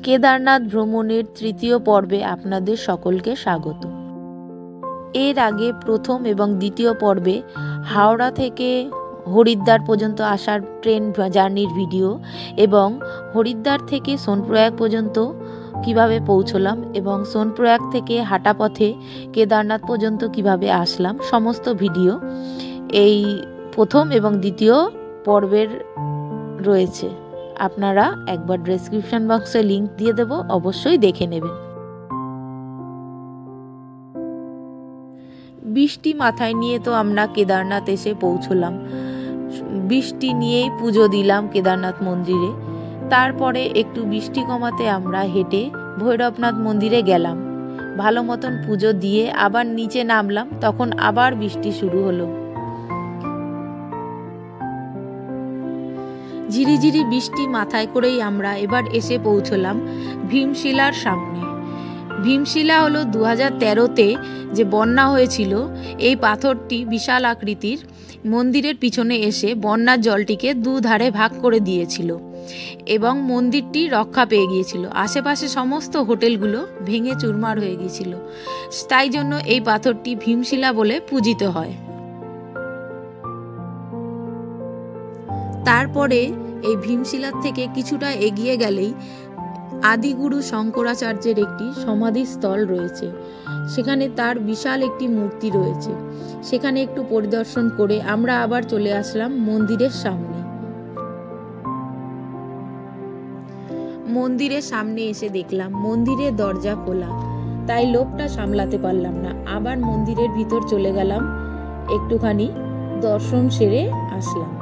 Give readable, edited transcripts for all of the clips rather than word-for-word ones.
কেদারনাথ ভ্রমণের তৃতীয় পর্বে আপনাদের সকলকে স্বাগত। এর আগে প্রথম এবং দ্বিতীয় পর্বে হাওড়া থেকে হরিদ্বার পর্যন্ত আসার ট্রেন জার্নির ভিডিও এবং হরিদ্বার থেকে সোনপ্রয়াগ পর্যন্ত কিভাবে পৌঁছলাম এবং সোনপ্রয়াগ থেকে হাঁটা পথে কেদারনাথ পর্যন্ত কিভাবে আসলাম সমস্ত ভিডিও এই প্রথম এবং দ্বিতীয় পর্বের রয়েছে। আপনারা একবার ডেসক্রিপশন বক্সে লিংক দিয়ে দেব, অবশ্যই দেখে নেবেন। বৃষ্টি মাথায় নিয়ে তো আমরা কেদারনাথ এসে পৌঁছলাম। বৃষ্টি নিয়েই পুজো দিলাম কেদারনাথ মন্দিরে। তারপরে একটু বৃষ্টি কমাতে আমরা হেঁটে ভৈরবনাথ মন্দিরে গেলাম। ভালো মতন পুজো দিয়ে আবার নিচে নামলাম, তখন আবার বৃষ্টি শুরু হলো। ঝিরিঝিরি বৃষ্টি মাথায় করেই আমরা এবার এসে পৌঁছলাম ভীমশিলার সামনে। ভীমশিলা হলো 2013-তে যে বন্যা হয়েছিল, এই পাথরটি বিশাল আকৃতির মন্দিরের পিছনে এসে বন্যার জলটিকে দুধারে ভাগ করে দিয়েছিল এবং মন্দিরটি রক্ষা পেয়ে গিয়েছিল। আশেপাশে সমস্ত হোটেলগুলো ভেঙে চুরমার হয়ে গিয়েছিল, তাই জন্য এই পাথরটি ভীমশিলা বলে পূজিত হয়। তারপরে এই ভীমশিলার থেকে কিছুটা এগিয়ে গেলেই আদিগুরু শঙ্করাচার্যের একটি সমাধিস্থল রয়েছে। সেখানে তার বিশাল একটি মূর্তি রয়েছে। সেখানে একটু পরিদর্শন করে আমরা আবার চলে আসলাম মন্দিরের সামনে। মন্দিরের সামনে এসে দেখলাম মন্দিরের দরজা খোলা, তাই লোভটা সামলাতে পারলাম না, আবার মন্দিরের ভিতর চলে গেলাম, একটুখানি দর্শন সেরে আসলাম।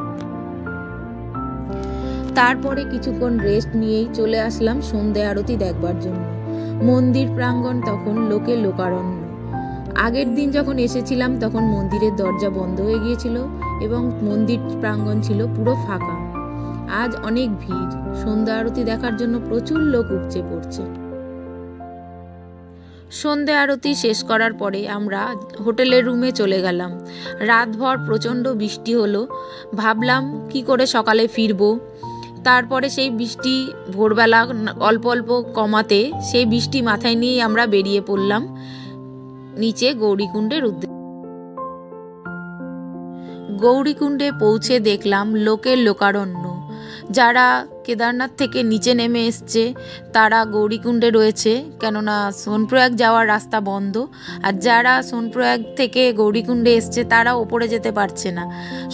তারপরে কিছুক্ষণ রেস্ট নিয়েই চলে আসলাম সন্ধ্যা আরতি দেখবার জন্য। মন্দির প্রাঙ্গণ তখন লোকে লোকারণ্য। আগের দিন যখন এসেছিলাম তখন মন্দিরের দরজা বন্ধ হয়ে গিয়েছিল এবং মন্দির প্রাঙ্গণ ছিল পুরো ফাঁকা। আজ অনেক ভিড়, সন্ধ্যা আরতি দেখার জন্য প্রচুর লোক উপচে পড়ছে। সন্ধ্যা আরতি শেষ করার পরে আমরা হোটেলের রুমে চলে গেলাম। রাতভর প্রচণ্ড বৃষ্টি হলো, ভাবলাম কি করে সকালে ফিরবো। তারপরে সেই বৃষ্টি ভোরবেলা অল্প অল্প কমাতে সেই বৃষ্টি মাথায় নিয়েই আমরা বেরিয়ে পড়লাম নিচে গৌরীকুণ্ডের উদ্দেশ্যে। গৌরীকুণ্ডে পৌঁছে দেখলাম লোকের লোকারণ্য। যারা কেদারনাথ থেকে নিচে নেমে এসছে তারা গৌরীকুণ্ডে রয়েছে, কেননা সোনপ্রয়াগ যাওয়ার রাস্তা বন্ধ। আর যারা সোনপ্রয়াগ থেকে গৌরীকুণ্ডে এসছে তারা ওপরে যেতে পারছে না,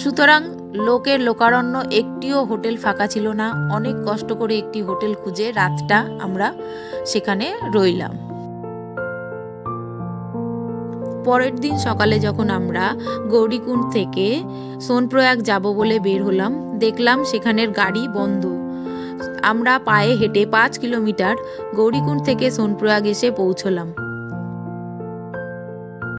সুতরাং লোকের লোকারণ্য। একটিও হোটেল ফাঁকা ছিল না। অনেক কষ্ট করে একটি হোটেল খুঁজে রাতটা আমরা সেখানে রইলাম। পরের দিন সকালে যখন আমরা গৌরীকুণ্ড থেকে সোনপ্রয়াগ যাব বলে বের হলাম, দেখলাম সেখানের গাড়ি বন্ধ। আমরা পায়ে হেঁটে 5 কিলোমিটার গৌরীকুণ্ড থেকে সোনপ্রয়াগ এসে পৌঁছলাম।